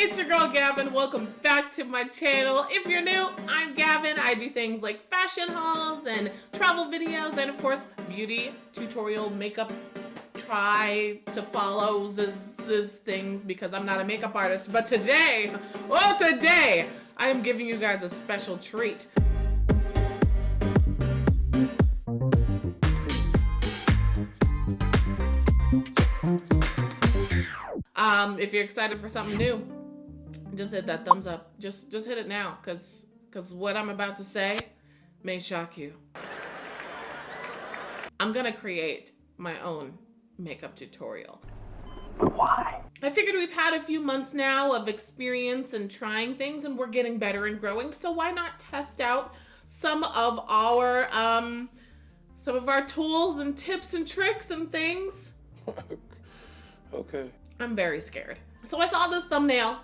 it's your girl Gavyn. Welcome back to my channel. If you're new, I'm Gavyn. I do things like fashion hauls and travel videos and of course beauty tutorial makeup try to follow things because I'm not a makeup artist. But today, today I am giving you guys a special treat. If you're excited for something new, just hit that thumbs up. Just hit it now, cause what I'm about to say may shock you. I'm gonna create my own makeup tutorial. Why? I figured we've had a few months now of experience and trying things, and we're getting better and growing. So why not test out some of our tools and tips and tricks and things? Okay. I'm very scared. So I saw this thumbnail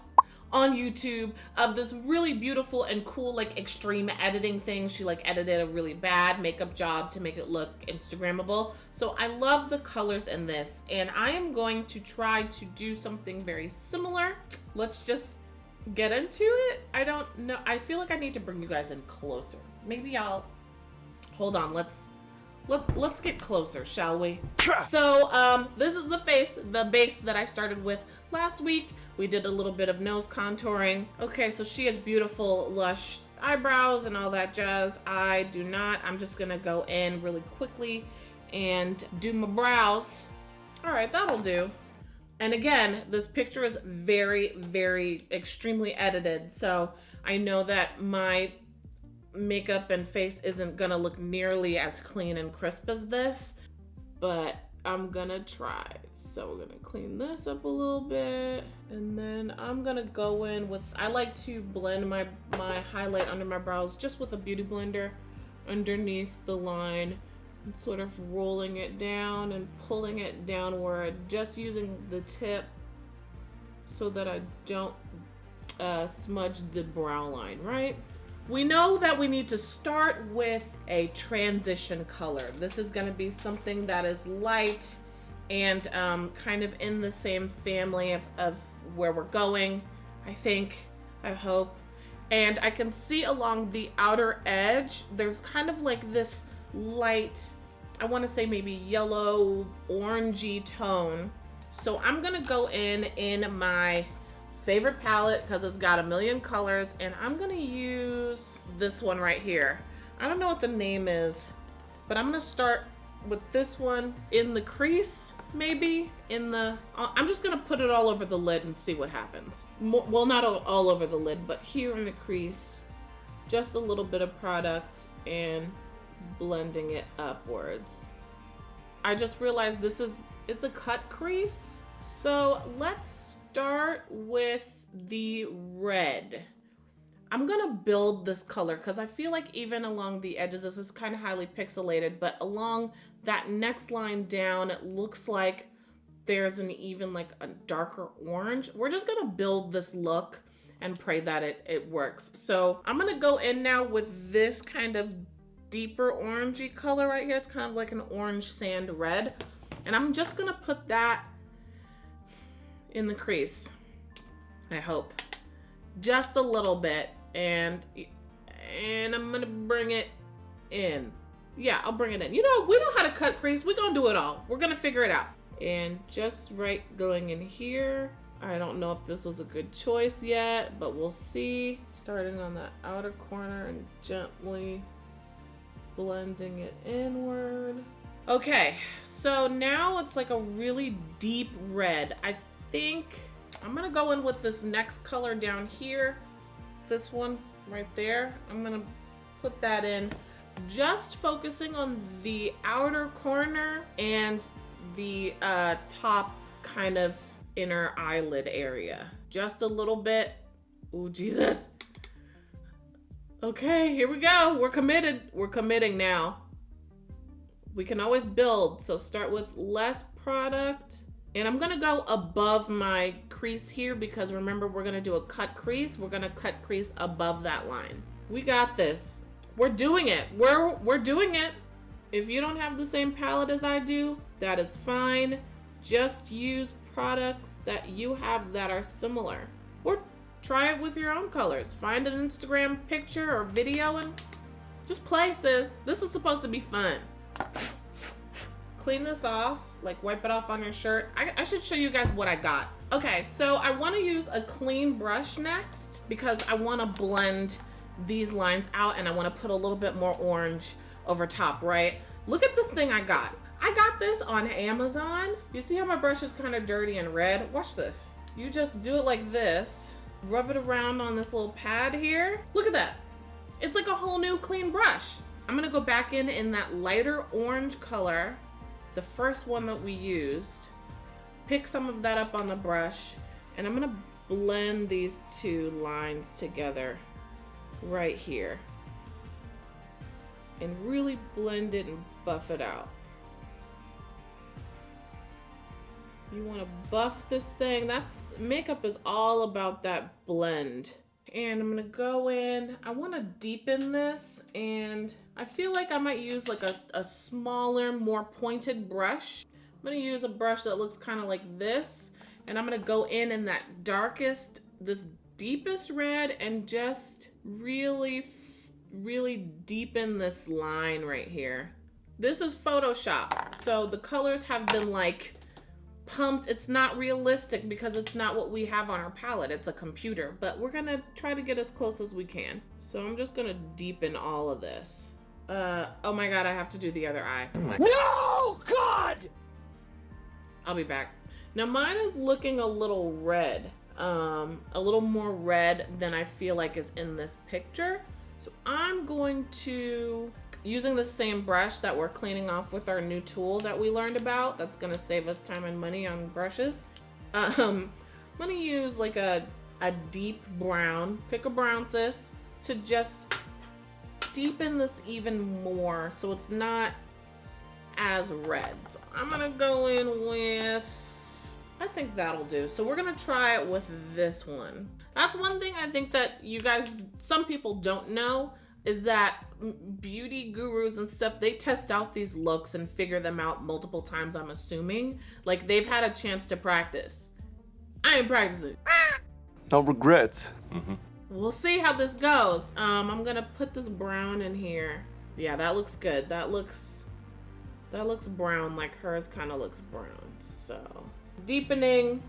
on YouTube of this really beautiful and cool, like, extreme editing thing. She like edited a really bad makeup job to make it look Instagrammable. So I love the colors in this, and I am going to try to do something very similar. Let's just get into it. I don't know. I feel like I need to bring you guys in closer. Maybe hold on. Let's get closer, shall we? So, this is the base that I started with last week. We did a little bit of nose contouring. Okay, so she has beautiful, lush eyebrows and all that jazz. I do not. I'm just gonna go in really quickly and do my brows. All right, that'll do. And again, this picture is very, very extremely edited. So I know that my makeup and face isn't gonna look nearly as clean and crisp as this, but I'm gonna try. So we're gonna clean this up a little bit, and then I'm gonna go in with, I like to blend my highlight under my brows just with a beauty blender underneath the line and sort of rolling it down and pulling it downward, just using the tip so that I don't smudge the brow line, right? We know that we need to start with a transition color. This is gonna be something that is light and kind of in the same family of where we're going, I hope. And I can see along the outer edge, there's kind of like this light, I wanna say maybe yellow, orangey tone. So I'm gonna go in my favorite palette because it's got a million colors, and I'm gonna use this one right here. I don't know what the name is, but I'm gonna start with this one in the crease, maybe I'm just gonna put it all over the lid and see what happens. Well, not all over the lid, but here in the crease, just a little bit of product and blending it upwards. I just realized it's a cut crease. So let's start with the red. I'm gonna build this color because I feel like even along the edges, this is kind of highly pixelated, but along that next line down, it looks like there's even like a darker orange. We're just gonna build this look and pray that it works. So I'm gonna go in now with this kind of deeper orangey color right here. It's kind of like an orange sand red. And I'm just gonna put that in the crease, I hope, just a little bit, and I'm gonna bring it in. Yeah, I'll bring it in. You know, we know how to cut crease. We're gonna do it all. We're gonna figure it out. And just right going in here. I don't know if this was a good choice yet, but we'll see. Starting on the outer corner and gently blending it inward. Okay, so now it's like a really deep red. I think I'm gonna go in with this next color down here, this one right there. I'm gonna put that in, just focusing on the outer corner and the top kind of inner eyelid area, just a little bit. Oh Jesus. Okay, here we go. We're committing now. We can always build, so start with less product. And I'm gonna go above my crease here because remember, we're gonna do a cut crease. We're gonna cut crease above that line. We got this. We're doing it. We're doing it. If you don't have the same palette as I do, that is fine. Just use products that you have that are similar. Or try it with your own colors. Find an Instagram picture or video and just play, sis. This is supposed to be fun. Clean this off, like wipe it off on your shirt. I should show you guys what I got. Okay, so I want to use a clean brush next because I want to blend these lines out and I want to put a little bit more orange over top, right? Look at this thing I got. I got this on Amazon. You see how my brush is kind of dirty and red? Watch this. You just do it like this, rub it around on this little pad here. Look at that. It's like a whole new clean brush. I'm gonna go back in that lighter orange color, the first one that we used, pick some of that up on the brush, and I'm gonna blend these two lines together right here and really blend it and buff it out. You want to buff this thing. That's makeup is all about that blend. And I'm gonna go in, I want to deepen this, and I feel like I might use like a smaller, more pointed brush. I'm gonna use a brush that looks kind of like this, and I'm gonna go in that darkest, this deepest red, and just really deepen this line right here. This is Photoshop, so the colors have been like pumped. It's not realistic because it's not what we have on our palette. It's a computer, but we're gonna try to get as close as we can. So I'm just gonna deepen all of this. Oh my God, I have to do the other eye. No, God! I'll be back. Now mine is looking a little red, a little more red than I feel like is in this picture. So I'm going to, using the same brush that we're cleaning off with our new tool that we learned about, that's gonna save us time and money on brushes. I'm gonna use like a deep brown, pick a brown, sis, to just deepen this even more so it's not as red. So I'm gonna go in with, I think that'll do. So we're gonna try it with this one. That's one thing I think that you guys, some people don't know, is that beauty gurus and stuff, they test out these looks and figure them out multiple times, I'm assuming. Like they've had a chance to practice. I ain't practicing. No regrets. We'll see how this goes. I'm gonna put this brown in here. Yeah, that looks good. That looks brown, like hers kind of looks brown. So deepening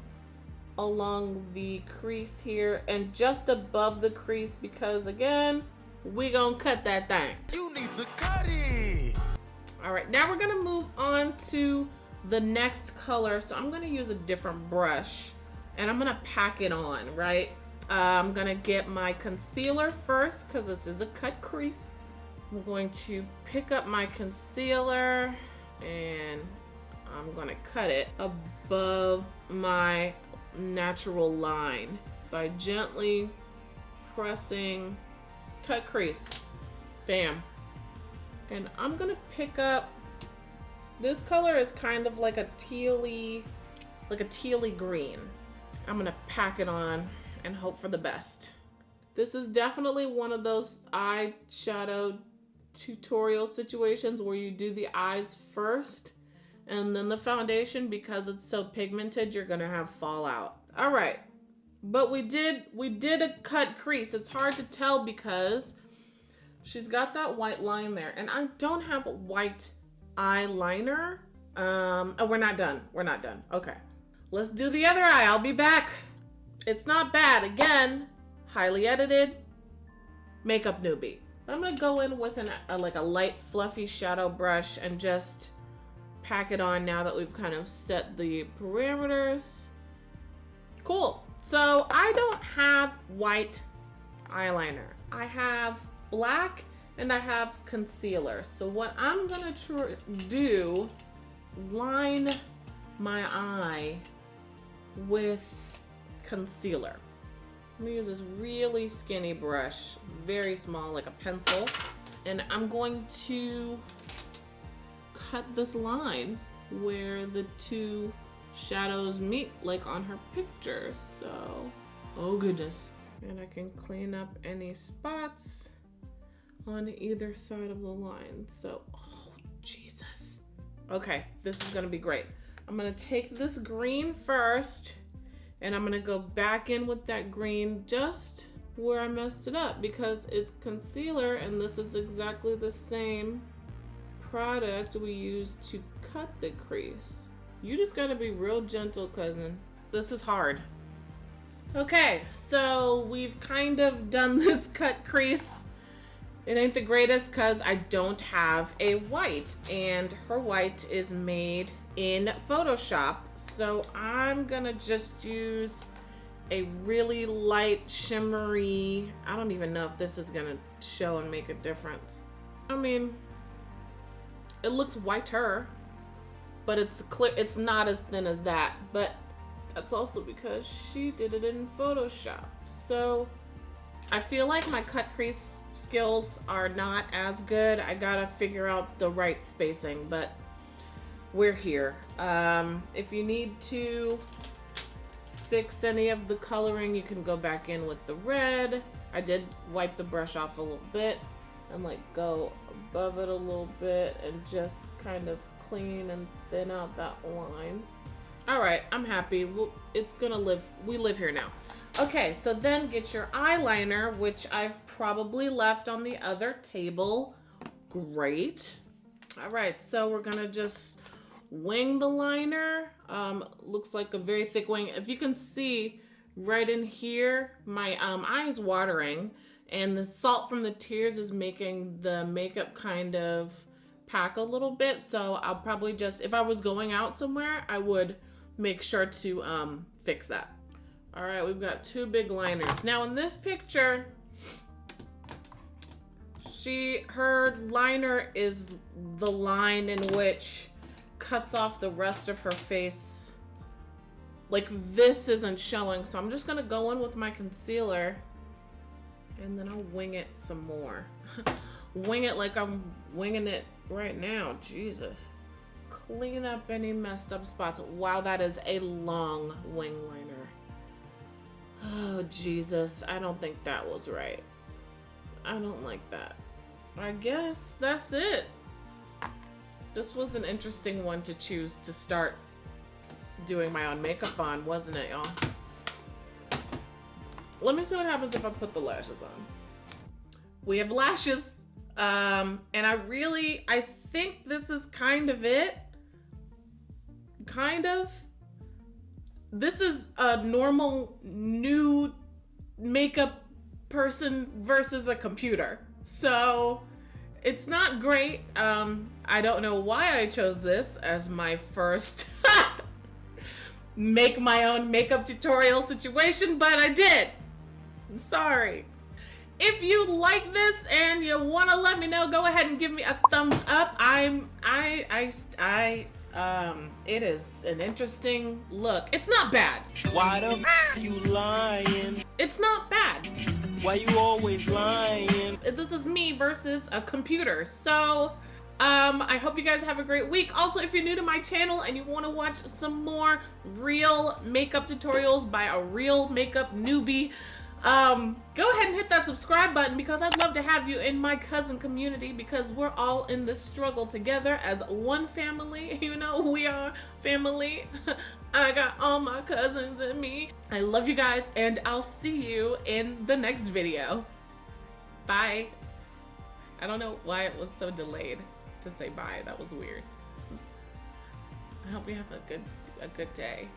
along the crease here and just above the crease, because again, we gonna cut that thing. You need to cut it. All right, now we're gonna move on to the next color. So I'm gonna use a different brush and I'm gonna pack it on, right? I'm gonna get my concealer first because this is a cut crease. I'm going to pick up my concealer and I'm gonna cut it above my natural line by gently pressing cut crease. Bam. And I'm gonna pick up, this color is kind of like a tealy green. I'm gonna pack it on and hope for the best. This is definitely one of those eyeshadow tutorial situations where you do the eyes first and then the foundation, because it's so pigmented you're gonna have fallout. All right, but we did a cut crease. It's hard to tell because she's got that white line there and I don't have a white eyeliner. Oh, we're not done. Okay, let's do the other eye. I'll be back. It's not bad. Again, highly edited, makeup newbie. I'm gonna go in with a light fluffy shadow brush and just pack it on now that we've kind of set the parameters. Cool. So I don't have white eyeliner. I have black and I have concealer. So what I'm gonna do, line my eye with concealer. I'm gonna use this really skinny brush, very small, like a pencil, and I'm going to cut this line where the two shadows meet, like on her picture. So, oh goodness. And I can clean up any spots on either side of the line. So, oh Jesus. Okay, this is gonna be great. I'm gonna take this green first And I'm gonna go back in with that green just where I messed it up because it's concealer and this is exactly the same product we used to cut the crease. You just gotta be real gentle, cousin. This is hard. Okay, so we've kind of done this cut crease. It ain't the greatest because I don't have a white and her white is made in Photoshop. So I'm gonna just use a really light shimmery, I don't even know if this is gonna show and make a difference. I mean, it looks whiter, but it's clear, it's not as thin as that, but that's also because she did it in Photoshop. So I feel like my cut crease skills are not as good. I gotta figure out the right spacing, but we're here. If you need to fix any of the coloring, you can go back in with the red. I did wipe the brush off a little bit and like go above it a little bit and just kind of clean and thin out that line. All right, I'm happy. It's gonna live. We live here now. Okay, so then get your eyeliner, which I've probably left on the other table. Great. All right, so we're gonna just wing the liner. Looks like a very thick wing. If you can see right in here, my eye is watering and the salt from the tears is making the makeup kind of pack a little bit. So I'll probably just, if I was going out somewhere, I would make sure to fix that. All right, we've got two big liners. Now in this picture, her liner is the line in which cuts off the rest of her face. Like this isn't showing, so I'm just gonna go in with my concealer and then I'll wing it some more. Wing it like I'm winging it right now, Jesus. Clean up any messed up spots. Wow, that is a long wing liner. Oh, Jesus, I don't think that was right. I don't like that. I guess that's it. This was an interesting one to choose to start doing my own makeup on, wasn't it, y'all? Let me see what happens if I put the lashes on. We have lashes, and I think this is kind of it. Kind of. This is a normal new makeup person versus a computer. So it's not great. I don't know why I chose this as my first make my own makeup tutorial situation, but I did. I'm sorry. If you like this and you want to let me know, go ahead and give me a thumbs up. It is an interesting look. It's not bad. Why the you lying? It's not bad. Why you always lying? This is me versus a computer. So, I hope you guys have a great week. Also, if you're new to my channel and you want to watch some more real makeup tutorials by a real makeup newbie, go ahead and hit that subscribe button because I'd love to have you in my cousin community because we're all in this struggle together as one family. You know, we are family. I got all my cousins and me. I love you guys and I'll see you in the next video. Bye. I don't know why it was so delayed to say bye. That was weird. I hope you have a good day.